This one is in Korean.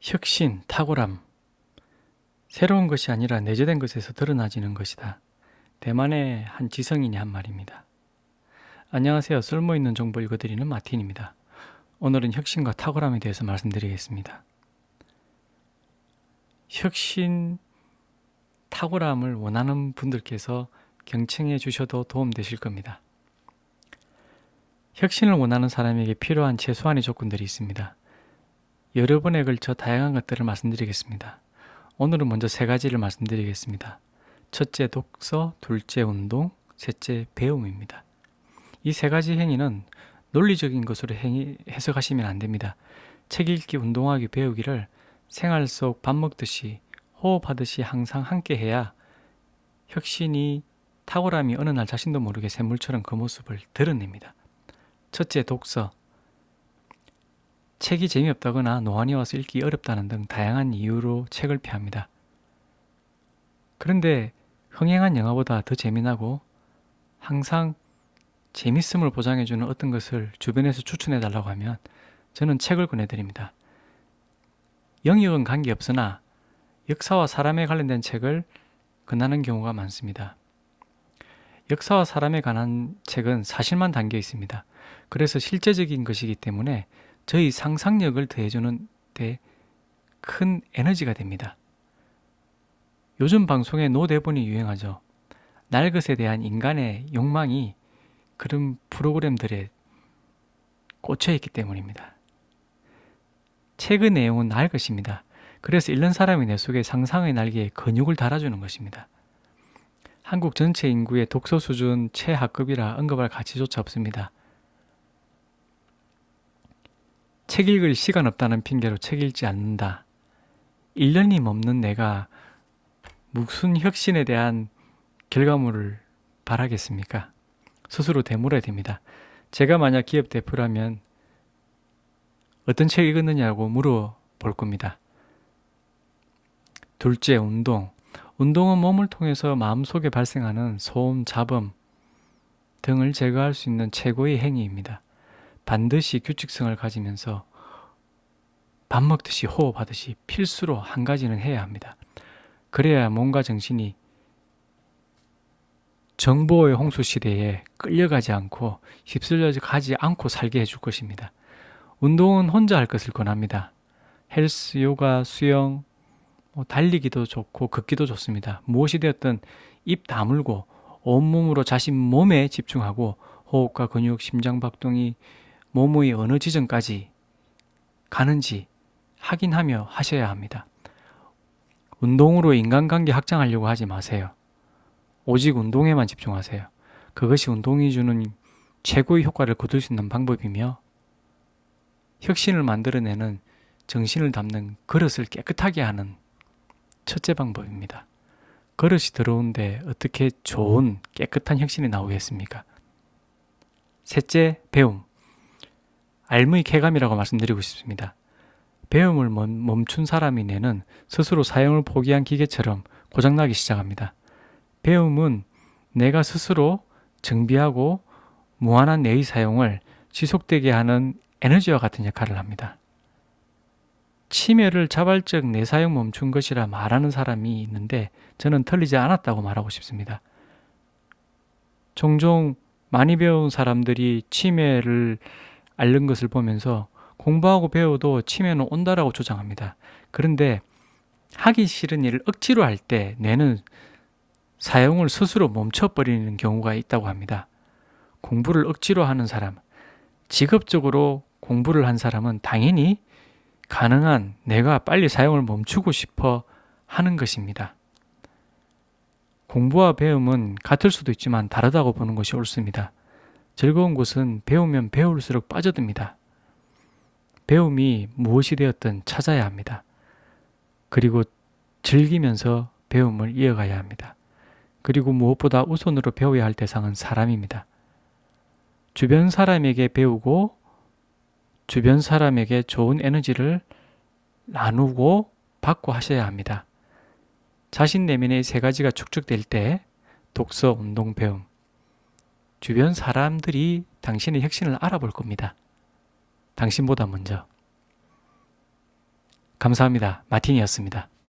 혁신, 탁월함. 새로운 것이 아니라 내재된 것에서 드러나지는 것이다. 대만의 한 지성인이 한 말입니다. 안녕하세요. 쓸모있는 정보 읽어드리는 마틴입니다. 오늘은 혁신과 탁월함에 대해서 말씀드리겠습니다. 혁신, 탁월함을 원하는 분들께서 경청해 주셔도 도움되실 겁니다. 혁신을 원하는 사람에게 필요한 최소한의 조건들이 있습니다. 여러 번에 걸쳐 다양한 것들을 말씀드리겠습니다. 오늘은 먼저 세 가지를 말씀드리겠습니다. 첫째 독서, 둘째 운동, 셋째 배움입니다. 이 세 가지 행위는 논리적인 것으로 해석하시면 안 됩니다. 책 읽기, 운동하기, 배우기를 생활 속 밥 먹듯이 호흡하듯이 항상 함께 해야 혁신이 탁월함이 어느 날 자신도 모르게 샘물처럼 그 모습을 드러냅니다. 첫째 독서. 책이 재미없다거나 노안이 와서 읽기 어렵다는 등 다양한 이유로 책을 피합니다. 그런데 흥행한 영화보다 더 재미나고 항상 재밌음을 보장해주는 어떤 것을 주변에서 추천해달라고 하면 저는 책을 권해드립니다. 영역은 관계없으나 역사와 사람에 관련된 책을 권하는 경우가 많습니다. 역사와 사람에 관한 책은 사실만 담겨 있습니다. 그래서 실제적인 것이기 때문에 저희 상상력을 더해주는 데 큰 에너지가 됩니다. 요즘 방송에 노대본이 유행하죠. 날 것에 대한 인간의 욕망이 그런 프로그램들에 꽂혀 있기 때문입니다. 책의 내용은 날 것입니다. 그래서 읽는 사람이 내 속에 상상의 날개에 근육을 달아주는 것입니다. 한국 전체 인구의 독서 수준 최하급이라 언급할 가치조차 없습니다. 책 읽을 시간 없다는 핑계로 책 읽지 않는다. 1년이 넘는 내가 무슨 혁신에 대한 결과물을 바라겠습니까? 스스로 되물어야 됩니다. 제가 만약 기업 대표라면 어떤 책 읽었느냐고 물어볼 겁니다. 둘째, 운동. 운동은 몸을 통해서 마음속에 발생하는 소음, 잡음 등을 제거할 수 있는 최고의 행위입니다. 반드시 규칙성을 가지면서 밥 먹듯이 호흡하듯이 필수로 한 가지는 해야 합니다. 그래야 몸과 정신이 정보의 홍수 시대에 끌려가지 않고 휩쓸려 가지 않고 살게 해줄 것입니다. 운동은 혼자 할 것을 권합니다. 헬스, 요가, 수영, 달리기도 좋고 걷기도 좋습니다. 무엇이 되었든 입 다물고 온몸으로 자신 몸에 집중하고 호흡과 근육, 심장박동이 몸의 어느 지점까지 가는지 확인하며 하셔야 합니다. 운동으로 인간관계 확장하려고 하지 마세요. 오직 운동에만 집중하세요. 그것이 운동이 주는 최고의 효과를 거둘 수 있는 방법이며 혁신을 만들어내는 정신을 담는 그릇을 깨끗하게 하는 첫째 방법입니다. 그릇이 더러운데 어떻게 좋은 깨끗한 혁신이 나오겠습니까? 셋째, 배움. 알무의 쾌감이라고 말씀드리고 싶습니다. 배움을 멈춘 사람이 내는 스스로 사용을 포기한 기계처럼 고장나기 시작합니다. 배움은 내가 스스로 정비하고 무한한 내의 사용을 지속되게 하는 에너지와 같은 역할을 합니다. 치매를 자발적 내사용 멈춘 것이라 말하는 사람이 있는데 저는 틀리지 않았다고 말하고 싶습니다. 종종 많이 배운 사람들이 치매를 앓는 것을 보면서 공부하고 배워도 치매는 온다라고 주장합니다. 그런데 하기 싫은 일을 억지로 할 때 뇌는 사용을 스스로 멈춰버리는 경우가 있다고 합니다. 공부를 억지로 하는 사람, 직업적으로 공부를 한 사람은 당연히 가능한 내가 빨리 사용을 멈추고 싶어 하는 것입니다. 공부와 배움은 같을 수도 있지만 다르다고 보는 것이 옳습니다. 즐거운 것은 배우면 배울수록 빠져듭니다. 배움이 무엇이 되었든 찾아야 합니다. 그리고 즐기면서 배움을 이어가야 합니다. 그리고 무엇보다 우선으로 배워야 할 대상은 사람입니다. 주변 사람에게 배우고 주변 사람에게 좋은 에너지를 나누고 받고 하셔야 합니다. 자신 내면의 세 가지가 축적될 때 독서, 운동, 배움. 주변 사람들이 당신의 혁신을 알아볼 겁니다. 당신보다 먼저. 감사합니다. 마틴이었습니다.